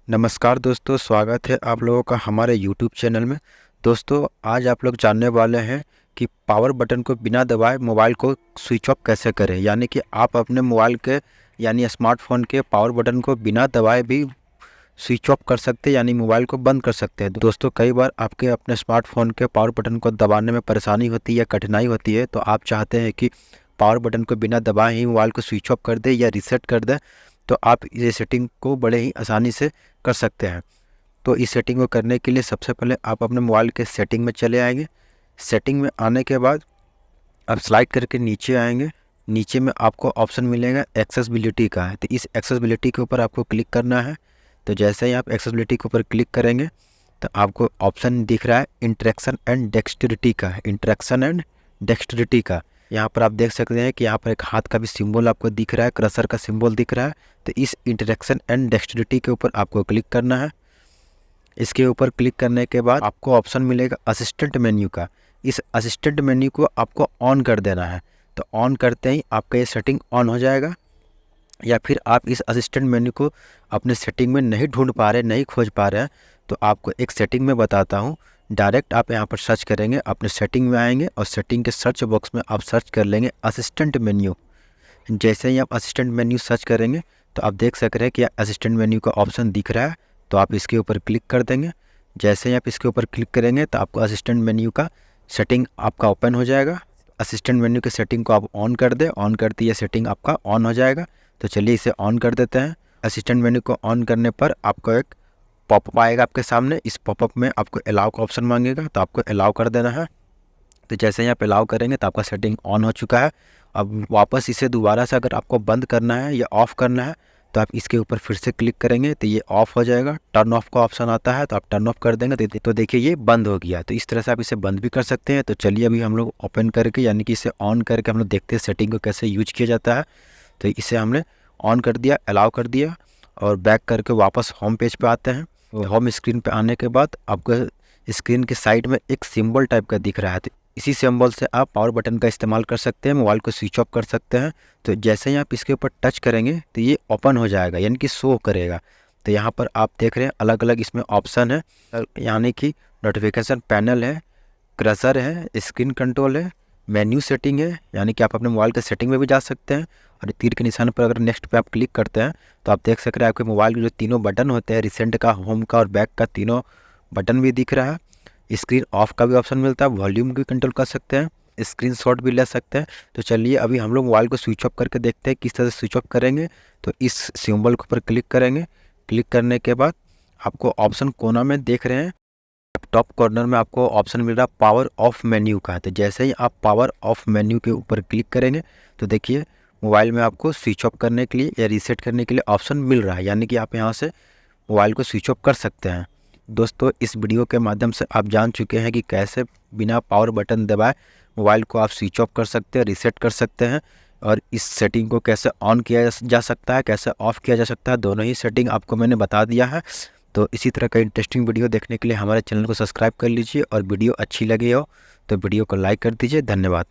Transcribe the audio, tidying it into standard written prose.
नमस्कार दोस्तों, स्वागत है आप लोगों का हमारे YouTube चैनल में। दोस्तों, आज आप लोग जानने वाले हैं कि पावर बटन को बिना दबाए मोबाइल को स्विच ऑफ कैसे करें। यानी कि आप अपने मोबाइल के स्मार्टफोन के पावर बटन को बिना दबाए भी स्विच ऑफ कर सकते हैं, यानी मोबाइल को बंद कर सकते हैं। दोस्तों, कई बार आपके अपने स्मार्टफोन के पावर बटन को दबाने में परेशानी होती है या कठिनाई होती है, तो आप चाहते हैं कि पावर बटन को बिना दबाए ही मोबाइल को स्विच ऑफ कर दे या रीसेट कर दे, तो आप ये सेटिंग को बड़े ही आसानी से कर सकते हैं। तो इस सेटिंग को करने के लिए सबसे पहले आप अपने मोबाइल के सेटिंग में चले आएंगे। सेटिंग में आने के बाद आप स्लाइड करके नीचे आएंगे। नीचे में आपको ऑप्शन मिलेगा एक्सेसिबिलिटी का है, तो इस एक्सेसिबिलिटी के ऊपर आपको क्लिक करना है। तो जैसे ही आप एक्सेसिबिलिटी के ऊपर क्लिक करेंगे तो आपको ऑप्शन दिख रहा है इंटरेक्शन एंड डेक्सटेरिटी का, इंटरेक्शन एंड डेक्सटेरिटी का। यहाँ पर आप देख सकते हैं कि यहाँ पर एक हाथ का भी सिंबल आपको दिख रहा है, क्रसर का सिंबल दिख रहा है। तो इस इंटरेक्शन एंड डेक्सटेरिटी के ऊपर आपको क्लिक करना है। इसके ऊपर क्लिक करने के बाद आपको ऑप्शन मिलेगा असिस्टेंट मेन्यू का। इस असिस्टेंट मेन्यू को आपको ऑन कर देना है। तो ऑन करते ही आपका ये सेटिंग ऑन हो जाएगा। या फिर आप इस असिस्टेंट मेन्यू को अपने सेटिंग में नहीं ढूंढ पा रहे, नहीं खोज पा रहे हैं, तो आपको एक सेटिंग में बताता हूँ। डायरेक्ट आप यहाँ पर सर्च करेंगे, अपने सेटिंग में आएंगे और सेटिंग के सर्च बॉक्स में आप सर्च कर लेंगे असिस्टेंट मेन्यू। जैसे ही आप असिस्टेंट मेन्यू सर्च करेंगे तो आप देख सक रहे हैं कि असिस्टेंट मेन्यू का ऑप्शन दिख रहा है। तो आप इसके ऊपर क्लिक कर देंगे। जैसे ही आप इसके ऊपर क्लिक करेंगे तो आपको असिस्टेंट मेन्यू का सेटिंग आपका ओपन हो जाएगा। असिस्टेंट मेन्यू के सेटिंग को आप ऑन कर दें, ऑन करते ही सेटिंग आपका ऑन हो जाएगा। तो चलिए इसे ऑन कर देते हैं। असिस्टेंट मेन्यू को ऑन करने पर आपको एक पॉपअप आएगा आपके सामने। इस पॉपअप में आपको अलाउ का ऑप्शन मांगेगा, तो आपको अलाउ कर देना है। तो जैसे ही आप अलाउ करेंगे तो आपका सेटिंग ऑन हो चुका है। अब वापस इसे दोबारा से अगर आपको बंद करना है या ऑफ़ करना है तो आप इसके ऊपर फिर से क्लिक करेंगे तो ये ऑफ़ हो जाएगा। टर्न ऑफ का ऑप्शन आता है तो आप टर्न ऑफ कर देंगे तो देखिए ये बंद हो गया। तो इस तरह से आप इसे बंद भी कर सकते हैं। तो चलिए अभी हम लोग ओपन करके यानी कि इसे ऑन करके हम लोग देखते हैं सेटिंग को कैसे यूज किया जाता है। तो इसे हमने ऑन कर दिया, अलाउ कर दिया और बैक करके वापस होम पेज पे आते हैं। तो होम स्क्रीन पे आने के बाद आपको स्क्रीन के साइड में एक सिंबल टाइप का दिख रहा है। तो इसी सिंबल से आप पावर बटन का इस्तेमाल कर सकते हैं, मोबाइल को स्विच ऑफ कर सकते हैं। तो जैसे ही आप इसके ऊपर टच करेंगे तो ये ओपन हो जाएगा, यानी कि शो करेगा। तो यहाँ पर आप देख रहे हैं अलग अलग इसमें ऑप्शन है, यानी कि नोटिफिकेशन पैनल है, क्रसर है, स्क्रीन कंट्रोल है, मेन्यू सेटिंग है, यानी कि आप अपने मोबाइल के सेटिंग में भी जा सकते हैं। और तीर के निशान पर अगर नेक्स्ट पे आप क्लिक करते हैं तो आप देख सक रहे हैं आपके मोबाइल के जो तीनों बटन होते हैं, रिसेंट का, होम का और बैक का, तीनों बटन भी दिख रहा है। स्क्रीन ऑफ का भी ऑप्शन मिलता है, वॉल्यूम भी कंट्रोल कर सकते हैं, स्क्रीनशॉट भी ले सकते हैं। तो चलिए अभी हम लोग मोबाइल को स्विच ऑफ करके देखते हैं किस तरह से स्विच ऑफ करेंगे। तो इस सिंबल के ऊपर क्लिक करेंगे। क्लिक करने के बाद आपको ऑप्शन कोना में देख रहे हैं, टॉप कॉर्नर में आपको ऑप्शन मिल रहा है पावर ऑफ मेन्यू का। तो जैसे ही आप पावर ऑफ मेन्यू के ऊपर क्लिक करेंगे तो देखिए मोबाइल में आपको स्विच ऑफ करने के लिए या रीसेट करने के लिए ऑप्शन मिल रहा है, यानी कि आप यहाँ से मोबाइल को स्विच ऑफ कर सकते हैं। दोस्तों, इस वीडियो के माध्यम से आप जान चुके हैं कि कैसे बिना पावर बटन दबाए मोबाइल को आप स्विच ऑफ कर सकते हैं, रीसेट कर सकते हैं, और इस सेटिंग को कैसे ऑन किया जा सकता है, कैसे ऑफ़ किया जा सकता है, दोनों ही सेटिंग आपको मैंने बता दिया है। तो इसी तरह का इंटरेस्टिंग वीडियो देखने के लिए हमारे चैनल को सब्सक्राइब कर लीजिए और वीडियो अच्छी लगी हो तो वीडियो को लाइक कर दीजिए। धन्यवाद।